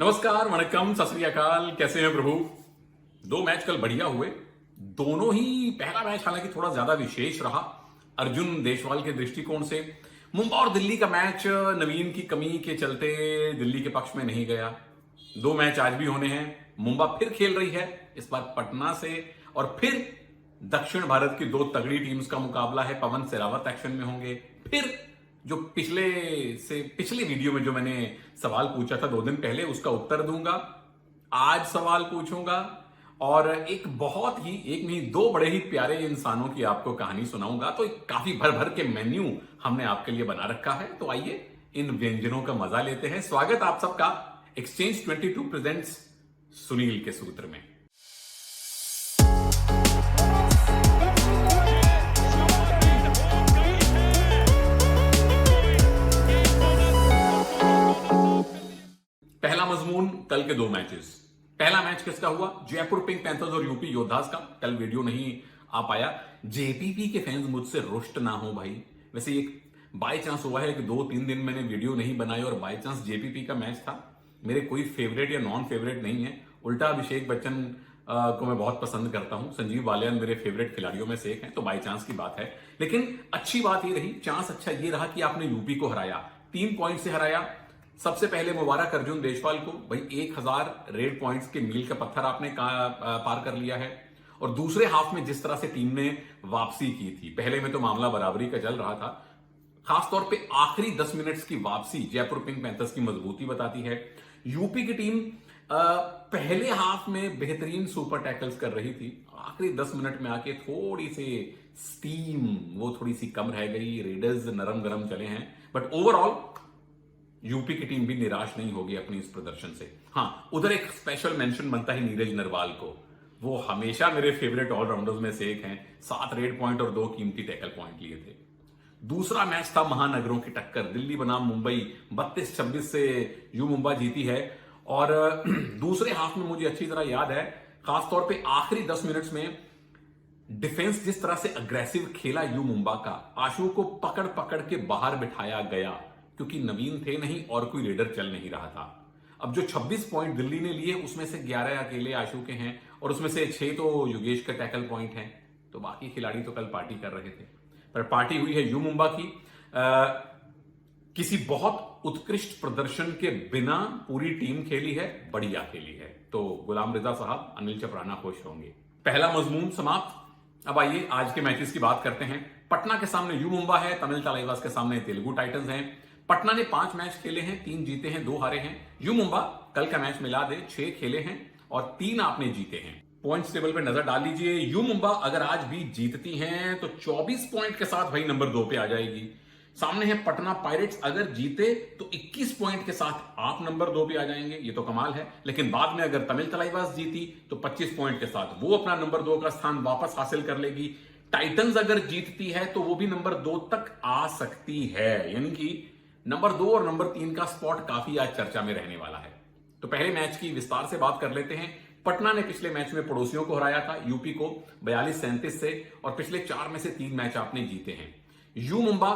नमस्कार, वणक्कम, सत श्री अकाल। कैसे हैं प्रभु? दो मैच कल बढ़िया हुए। दोनों ही, पहला मैच हालांकि थोड़ा ज्यादा विशेष रहा अर्जुन देशवाल के दृष्टिकोण से। मुंबई और दिल्ली का मैच नवीन की कमी के चलते दिल्ली के पक्ष में नहीं गया। दो मैच आज भी होने हैं। मुंबई फिर खेल रही है, इस बार पटना से, और फिर दक्षिण भारत की दो तगड़ी टीम्स का मुकाबला है। पवन सेहरावत एक्शन में होंगे। फिर जो पिछले वीडियो में जो मैंने सवाल पूछा था 2 दिन पहले, उसका उत्तर दूंगा। आज सवाल पूछूंगा और एक नहीं, 2 बड़े ही प्यारे इंसानों की आपको कहानी सुनाऊंगा। तो काफी भर भर के मेन्यू हमने आपके लिए बना रखा है। तो आइए इन व्यंजनों का मजा लेते हैं। स्वागत आप सबका एक्सचेंज 22 प्रेजेंट्स सुनील के सूत्र में। पहला मजमून, कल के 2 मैचेस। पहला मैच किसका हुआ? जयपुर पिंक पैंथर्स और यूपी योद्धास का। कल वीडियो नहीं आ पाया। जेपीपी के फैंस मुझसे रुष्ट ना हो भाई। वैसे एक बाय चांस हुआ है कि 2-3 दिन मैंने वीडियो नहीं बनाई और बाय चांस जेपीपी का मैच था। मेरे कोई फेवरेट या नॉन फेवरेट नहीं है। उल्टा अभिषेक बच्चन को मैं बहुत पसंद करता हूं। संजीव बालियान मेरे फेवरेट खिलाड़ियों में से एक है। तो बाय चांस की बात है, लेकिन अच्छी बात ये रही, चांस अच्छा ये रहा कि आपने यूपी को हराया, 3 पॉइंट से हराया। सबसे पहले मुबारक अर्जुन देशवाल को भाई, 1000 रेड पॉइंट्स के मील का पत्थर आपने पार कर लिया है। और दूसरे हाफ में जिस तरह से टीम ने वापसी की थी, पहले में तो मामला बराबरी का चल रहा था, खासतौर पे आखिरी 10 मिनट्स की वापसी जयपुर पिंक पैंथर्स की मजबूती बताती है। यूपी की टीम पहले हाफ में बेहतरीन सुपर टैकल्स कर रही थी। आखिरी 10 मिनट में आके थोड़ी सी स्टीम वो थोड़ी सी कम रह गई। रेडर्स नरम गरम चले हैं, बट ओवरऑल यूपी की टीम भी निराश नहीं होगी अपनी इस प्रदर्शन से। हाँ, उधर एक स्पेशल मेंशन बनता है नीरज नरवाल को। वो हमेशा मेरे फेवरेट ऑलराउंडर्स में से एक हैं। 7 रेड पॉइंट और 2 कीमती टैकल पॉइंट लिए थे। दूसरा मैच था महानगरों की टक्कर, दिल्ली बनाम मुंबई। 32-26 से यू मुंबा जीती है। और दूसरे हाफ में मुझे अच्छी तरह याद है, खासतौर पे आखिरी 10 मिनट्स में डिफेंस जिस तरह से अग्रेसिव खेला यू मुंबा का, आशु को पकड़ पकड़ के बाहर बिठाया गया, क्योंकि नवीन थे नहीं और कोई रेडर चल नहीं रहा था। अब जो 26 पॉइंट दिल्ली ने लिए, उसमें से 11 अकेले आशु के हैं और उसमें से 6 तो योगेश का टैकल पॉइंट है। तो बाकी खिलाड़ी तो कल पार्टी कर रहे थे, पर पार्टी हुई है यू मुंबा की। किसी बहुत उत्कृष्ट प्रदर्शन के बिना पूरी टीम खेली है, बढ़िया खेली है। तो गुलाम रिजा साहब, अनिल चपराना खुश होंगे। पहला मजमून समाप्त। अब आइए आज के मैचेस की बात करते हैं। पटना के सामने यू मुंबा है, तमिल तलाइवास के सामने तेलुगु टाइटंस हैं। पटना ने 5 मैच खेले हैं, 3 जीते हैं, 2 हारे हैं। यू मुंबा कल का मैच मिला दे 6 खेले हैं और 3 आपने जीते हैं। पॉइंट्स टेबल पे नजर डाल लीजिए। यू मुंबा अगर आज भी जीतती हैं तो 24 पॉइंट के साथ भाई नंबर 2 पे आ जाएगी। सामने है पटना पायरेट्स, अगर जीते तो 21 पॉइंट के साथ आप नंबर 2 पे आ जाएंगे। ये तो कमाल है। लेकिन बाद में अगर तमिल तलाइवास जीती तो 25 पॉइंट के साथ वो अपना नंबर 2 का स्थान वापस हासिल कर लेगी। टाइटंस अगर जीतती है तो वो भी नंबर 2 तक आ सकती है। यानी कि नंबर 2 और नंबर 3 का स्पॉट काफी आज चर्चा में रहने वाला है। तो पहले मैच की विस्तार से बात कर लेते हैं। पटना ने पिछले मैच में पड़ोसियों को हराया था, यूपी को 42-37 से, और पिछले 4 में से 3 मैच आपने जीते हैं। यू मुंबा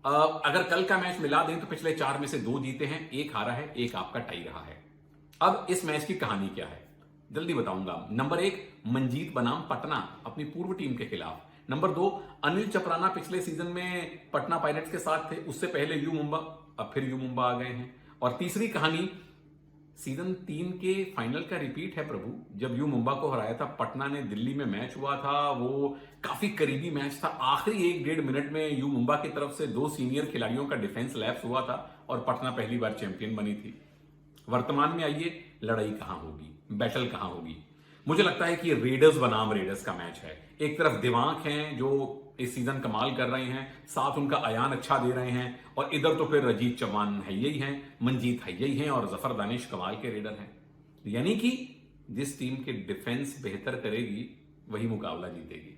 अगर कल का मैच मिला दें तो पिछले 4 में से 2 जीते हैं, 1 हारा है, 1 आपका टाई रहा है। अब इस मैच की कहानी क्या है जल्दी बताऊंगा। नंबर 1 मंजीत बनाम पटना अपनी पूर्व टीम के खिलाफ। नंबर 2 अनिल चपराना पिछले सीजन में पटना पायरेट्स के साथ थे, उससे पहले यू मुंबा, अब फिर यू मुंबा आ गए हैं। और तीसरी कहानी सीजन 3 के फाइनल का रिपीट है प्रभु। जब यू मुंबा को हराया था पटना ने, दिल्ली में मैच हुआ था, वो काफी करीबी मैच था। आखिरी 1-1.5 मिनट में यू मुंबा की तरफ से 2 सीनियर खिलाड़ियों का डिफेंस लैप्स हुआ था और पटना पहली बार चैंपियन बनी थी। वर्तमान में आइए, लड़ाई कहां होगी, बैटल कहां होगी? मुझे लगता है कि रेडर्स बनाम रेडर्स का मैच है। एक तरफ दिमाग हैं जो इस सीजन कमाल कर रहे हैं, साथ उनका अयान अच्छा दे रहे हैं, और इधर तो फिर रजीत चौहान है यही हैं, मंजीत है यही हैं, और जफर दानिश कमाल के रेडर हैं। यानी कि जिस टीम के डिफेंस बेहतर करेगी वही मुकाबला जीतेगी।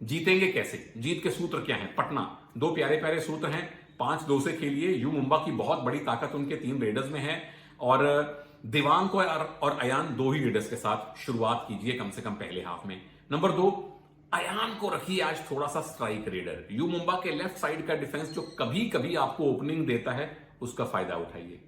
जीतेंगे कैसे? जीत के सूत्र क्या है? पटना 2 प्यारे प्यारे सूत्र हैं। 5-2 से खेलिए। यू मुंबा की बहुत बड़ी ताकत उनके 3 रेडर्स में है, और दिवांग और अयान 2 ही रेडर्स के साथ शुरुआत कीजिए कम से कम पहले हाफ में। नंबर 2 अयान को रखिए आज थोड़ा सा स्ट्राइक रेडर। यू मुंबा के लेफ्ट साइड का डिफेंस जो कभी कभी आपको ओपनिंग देता है, उसका फायदा उठाइए।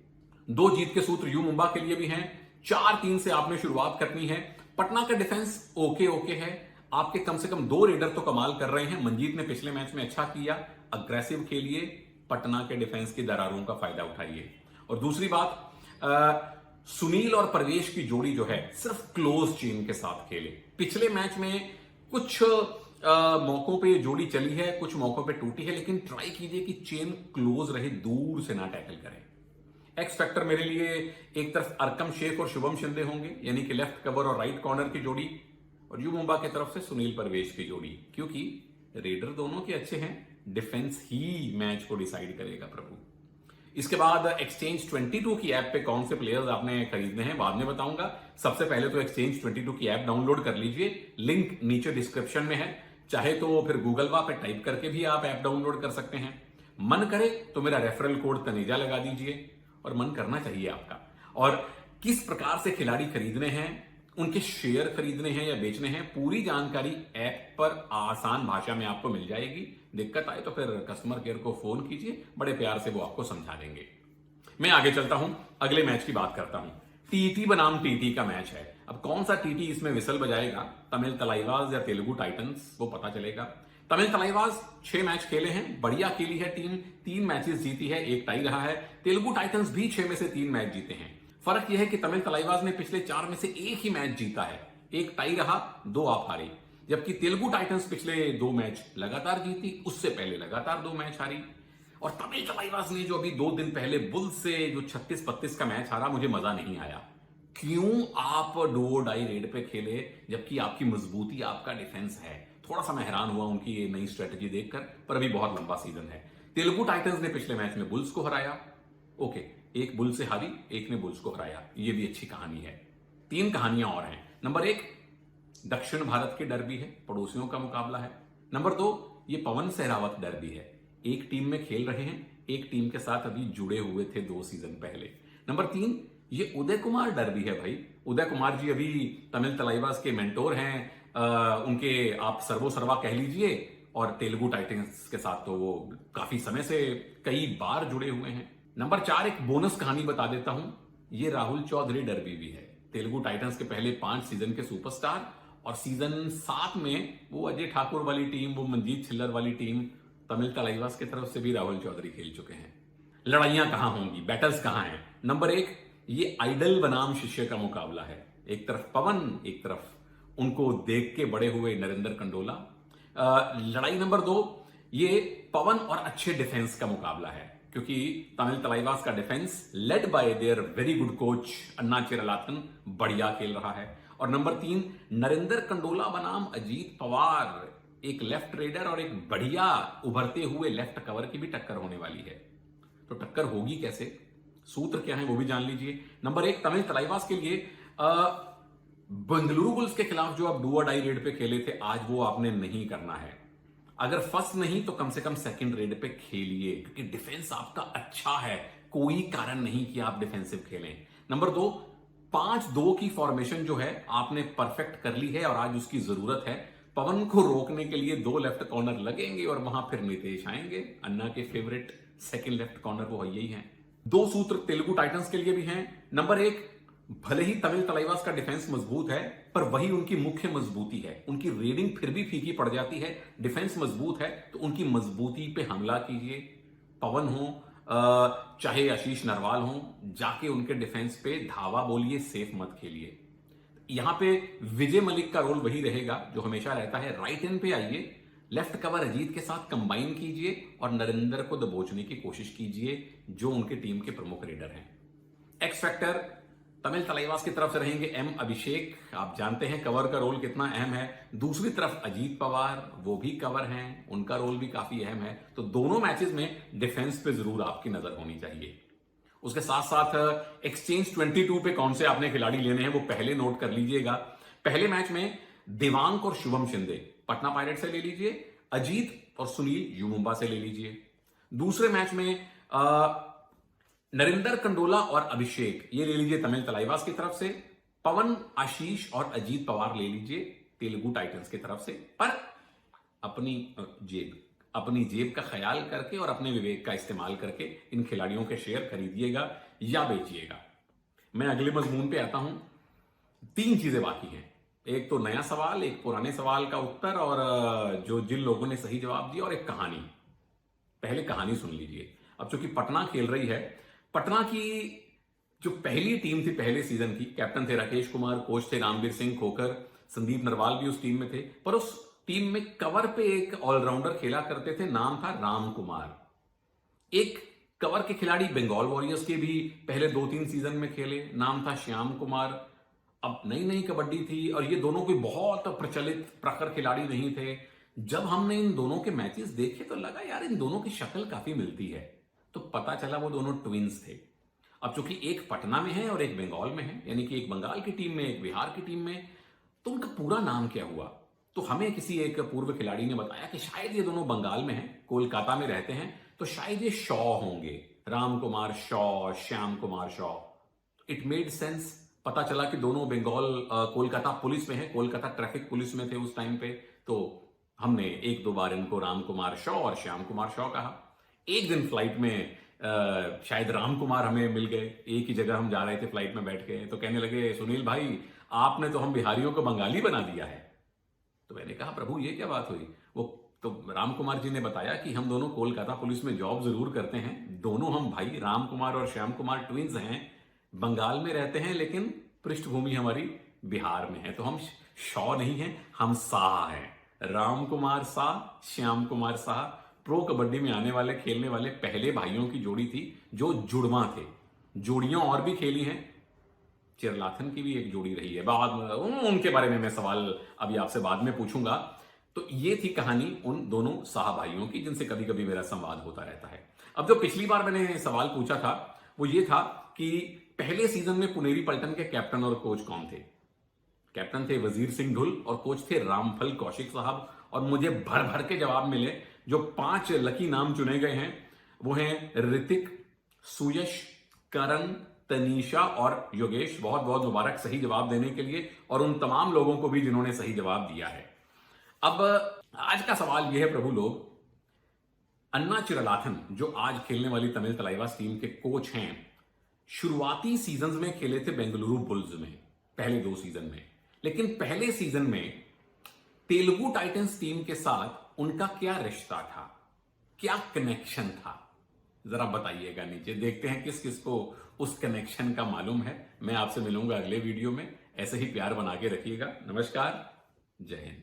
दो जीत के सूत्र यू मुंबा के लिए भी हैं। 4-3 से आपने शुरुआत करनी है। पटना का डिफेंस ओके है। आपके कम से कम 2 रेडर तो कमाल कर रहे हैं। मनजीत ने पिछले मैच में अच्छा किया, अग्रेसिव खेलिए, पटना के डिफेंस की दरारों का फायदा उठाइए। और दूसरी बात, सुनील और प्रवेश की जोड़ी जो है सिर्फ क्लोज चेन के साथ खेले। पिछले मैच में कुछ मौकों पे जोड़ी चली है, कुछ मौकों पे टूटी है, लेकिन ट्राई कीजिए कि चेन क्लोज रहे, दूर से ना टैकल करें। एक्स फैक्टर मेरे लिए एक तरफ अरकम शेख और शुभम शिंदे होंगे, यानी कि लेफ्ट कवर और राइट कॉर्नर की जोड़ी, और यू मुंबा की तरफ से सुनील परवेश की जोड़ी, क्योंकि रेडर दोनों के अच्छे हैं, डिफेंस ही मैच को डिसाइड करेगा प्रभु। इसके बाद एक्सचेंज 22 की ऐप पे कौन से प्लेयर्स आपने खरीदने हैं बाद में बताऊंगा। सबसे पहले तो एक्सचेंज 22 की ऐप डाउनलोड कर लीजिए, लिंक नीचे डिस्क्रिप्शन में है। चाहे तो फिर गूगल पे टाइप करके भी आप ऐप डाउनलोड कर सकते हैं। मन करे तो मेरा रेफरल कोड तनेजा लगा दीजिए, और मन करना चाहिए आपका। और किस प्रकार से खिलाड़ी खरीदने हैं, उनके शेयर खरीदने हैं या बेचने हैं, पूरी जानकारी ऐप पर आसान भाषा में आपको मिल जाएगी। दिक्कत आए तो फिर कस्टमर केयर को फोन कीजिए, बड़े प्यार से वो आपको समझा देंगे। मैं आगे चलता हूं, अगले मैच की बात करता हूं। टीटी बनाम टीटी का मैच है। अब कौन सा टीटी इसमें विसल बजाएगा, तमिल तलाइवास या तेलुगु टाइटंस, वो पता चलेगा। तमिल तलाइवास 6 मैच खेले हैं, बढ़िया खेली है टीम, 3 मैचेस जीती है, 1 टाई रहा है। तेलुगु टाइटंस भी 6 में से 3 मैच जीते हैं। फर्क यह है कि तमिल तलाइवास ने पिछले 4 में से 1 ही मैच जीता है, 1 टाई रहा, 2 आप हारे। जबकि तेलुगु टाइटंस पिछले 2 मैच लगातार जीती, उससे पहले लगातार 2 मैच हारी। और तमिल तलाइवास ने जो अभी 2 दिन पहले बुल्स से जो 36-32 का मैच हारा, मुझे मजा नहीं आया। क्यों आप डू डाई रेड पे खेले, जबकि आपकी मजबूती आपका डिफेंस है। थोड़ा सा मैं हैरान हुआ उनकी ये नई स्ट्रेटजी देखकर, पर अभी बहुत लंबा सीजन है। तेलुगु टाइटंस ने पिछले मैच में बुल्स को हराया, ओके, एक बुल से हारी, एक ने बुल्स को हराया, ये भी अच्छी कहानी है। 3 कहानियां और हैं। नंबर 1, दक्षिण भारत के डर्बी है, पड़ोसियों का मुकाबला है। नंबर 2, ये पवन सहरावत डर्बी है, एक टीम में खेल रहे हैं, एक टीम के साथ अभी जुड़े हुए थे 2 सीजन पहले। नंबर 3, ये उदय कुमार डर्बी है भाई। उदय कुमार जी अभी तमिल तलाइवास के मेंटोर हैं, उनके आप सर्वो सर्वा कह लीजिए, और तेलुगु टाइटंस के साथ तो वो काफी समय से कई बार जुड़े हुए हैं। नंबर 4, एक बोनस कहानी बता देता हूं, ये राहुल चौधरी डर्बी भी है। तेलुगु टाइटंस के पहले 5 सीजन के सुपरस्टार, और सीजन 7 में वो अजय ठाकुर वाली टीम, वो मनजीत छिल्लर वाली टीम, तमिल तलाइवास की तरफ से भी राहुल चौधरी खेल चुके हैं। लड़ाइयां कहां होंगी, बैटल्स कहां हैं? नंबर 1, ये आइडल बनाम शिष्य का मुकाबला है। एक तरफ पवन, एक तरफ उनको देख के बड़े हुए नरेंद्र कंडोला। लड़ाई नंबर 2, ये पवन और अच्छे डिफेंस का मुकाबला है, क्योंकि तमिल तलाइवास का defence led by there very good coach अन्ना चिरलाथन बढ़िया खेल रहा है। और नंबर 3, नरेंद्र कंडोला बनाम अजीत पवार, एक लेफ्ट रेडर और एक बढ़िया उभरते हुए लेफ्ट कवर की भी टक्कर होने वाली है। तो टक्कर होगी कैसे, सूत्र क्या है वो भी जान लीजिए। नंबर 1, तमिल तलाइवास के लिए बेंगलुरु बुल्स के खिलाफ जो आप डू और डाई रेड पे खेले थे, आज वो आपने नहीं करना है। अगर फर्स्ट नहीं तो कम से कम सेकंड रेड पे खेलिए, क्योंकि डिफेंस आपका अच्छा है, कोई कारण नहीं कि आप डिफेंसिव खेलें। नंबर 2, 5-2 की फॉर्मेशन जो है आपने परफेक्ट कर ली है, और आज उसकी जरूरत है। पवन को रोकने के लिए 2 लेफ्ट कॉर्नर लगेंगे, और वहां फिर नितेश आएंगे, अन्ना के फेवरेट सेकंड लेफ्ट कॉर्नर वो यही हैं। 2 सूत्र तेलुगु टाइटंस के लिए भी हैं। नंबर 1, भले ही तमिल तलाइवास का डिफेंस मजबूत है, पर वही उनकी मुख्य मजबूती है। उनकी रेडिंग फिर भी फीकी पड़ जाती है। डिफेंस मजबूत है तो उनकी मजबूती पे हमला कीजिए। पवन हो चाहे आशीष नरवाल हो, जाके उनके डिफेंस पे धावा बोलिए, सेफ मत खेलिए। यहां पे विजय मलिक का रोल वही रहेगा जो हमेशा रहता है। राइट एंड पे आइए, लेफ्ट कवर अजीत के साथ कंबाइन कीजिए, और नरेंद्र को दबोचने की कोशिश कीजिए, जो उनके टीम के प्रमुख रेडर हैं। एक्स फैक्टर तमिल तलाइवास की तरफ से रहेंगे एम अभिषेक, आप जानते हैं कवर का रोल कितना अहम है। दूसरी तरफ अजीत पवार, वो भी कवर हैं, उनका रोल भी काफी अहम है। तो दोनों मैचेस में डिफेंस पे जरूर आपकी नजर होनी चाहिए। उसके साथ साथ एक्सचेंज 22 पे कौन से आपने खिलाड़ी लेने हैं वो पहले नोट कर लीजिएगा। पहले मैच में देवांग और शुभम शिंदे पटना पायरेट से ले लीजिए, अजीत और सुनील यू मुंबा से ले लीजिए। दूसरे मैच में नरेंद्र कंडोला और अभिषेक ये ले लीजिए तमिल तलाइवास की तरफ से। पवन, आशीष और अजीत पवार ले लीजिए तेलुगु टाइटंस की तरफ से। पर अपनी जेब का ख्याल करके और अपने विवेक का इस्तेमाल करके इन खिलाड़ियों के शेयर खरीदिएगा, या बेचिएगा। मैं अगले मजमून पे आता हूं। 3 चीजें बाकी हैं, एक तो नया सवाल, एक पुराने सवाल का उत्तर, और जो जिन लोगों ने सही जवाब दिया, और एक कहानी। पहले कहानी सुन लीजिए। अब चूंकि पटना खेल रही है, पटना की जो पहली टीम थी पहले सीजन की, कैप्टन थे राकेश कुमार, कोच थे रामवीर सिंह खोकर, संदीप नरवाल भी उस टीम में थे, पर उस टीम में कवर पे एक ऑलराउंडर खेला करते थे, नाम था राम कुमार। एक कवर के खिलाड़ी बंगाल वॉरियर्स के भी पहले 2-3 सीजन में खेले, नाम था श्याम कुमार। अब नई नई कबड्डी थी और ये दोनों कोई बहुत प्रचलित प्रखर खिलाड़ी नहीं थे। जब हमने इन दोनों के मैचेस देखे तो लगा यार इन दोनों की शक्ल काफी मिलती है, तो पता चला वो दोनों ट्विंस थे। अब चूंकि एक पटना में है और एक बंगाल में है, यानी कि एक बंगाल की टीम में एक बिहार की टीम में, तो उनका पूरा नाम क्या हुआ? तो हमें किसी एक पूर्व खिलाड़ी ने बताया कि शायद ये दोनों बंगाल में हैं, कोलकाता में रहते हैं, तो शायद ये शॉ होंगे, Ram Kumar Shaw, Shyam Kumar Shaw. It made sense. पता चला कि दोनों बंगाल कोलकाता पुलिस में है, कोलकाता ट्रैफिक पुलिस में थे उस टाइम पे, तो हमने 1-2 बार इनको राम कुमार शॉ और श्याम कुमार शॉ कहा। एक दिन फ्लाइट में शायद राम कुमार हमें मिल गए, एक ही जगह हम जा रहे थे फ्लाइट में बैठ के, तो कहने लगे सुनील भाई आपने तो हम बिहारियों को बंगाली बना दिया है। तो मैंने कहा प्रभु ये क्या बात हुई? वो तो राम कुमार जी ने बताया कि हम दोनों कोलकाता पुलिस में जॉब जरूर करते हैं, दोनों हम भाई राम कुमार और श्याम कुमार ट्विंस हैं, बंगाल में रहते हैं लेकिन पृष्ठभूमि हमारी बिहार में है, तो हम शॉ नहीं हैं, हम शाह हैं। राम कुमार शाह, श्याम कुमार शाह प्रो कबड्डी में आने वाले खेलने वाले पहले भाइयों की जोड़ी थी जो जुड़वा थे। जोड़ियां और भी खेली हैं, चिरलाथन की भी एक जोड़ी रही है, बाद में उनके बारे में मैं सवाल अभी आपसे बाद में पूछूंगा। तो ये थी कहानी उन दोनों शाह भाइयों की जिनसे कभी कभी मेरा संवाद होता रहता है। अब जो पिछली बार मैंने सवाल पूछा था वो ये था कि पहले सीजन में पुनेरी पलटन के कैप्टन और कोच कौन थे? कैप्टन थे वजीर सिंह ढुल और कोच थे रामफल कौशिक साहब, और मुझे भर भर के जवाब मिले। जो 5 लकी नाम चुने गए हैं वो हैं ऋतिक, सुयश, करण, तनीषा और योगेश। बहुत बहुत मुबारक सही जवाब देने के लिए, और उन तमाम लोगों को भी जिन्होंने सही जवाब दिया है। अब आज का सवाल यह है प्रभु लोग, अन्ना चिरलाथन जो आज खेलने वाली तमिल तलाइवास टीम के कोच हैं, शुरुआती सीजन में खेले थे बेंगलुरु बुल्स में पहले 2 सीजन में, लेकिन पहले सीजन में तेलुगु टाइटंस टीम के साथ उनका क्या रिश्ता था, क्या कनेक्शन था? जरा बताइएगा नीचे, देखते हैं किस किस को उस कनेक्शन का मालूम है। मैं आपसे मिलूंगा अगले वीडियो में, ऐसे ही प्यार बना के रखिएगा। नमस्कार, जय हिंद।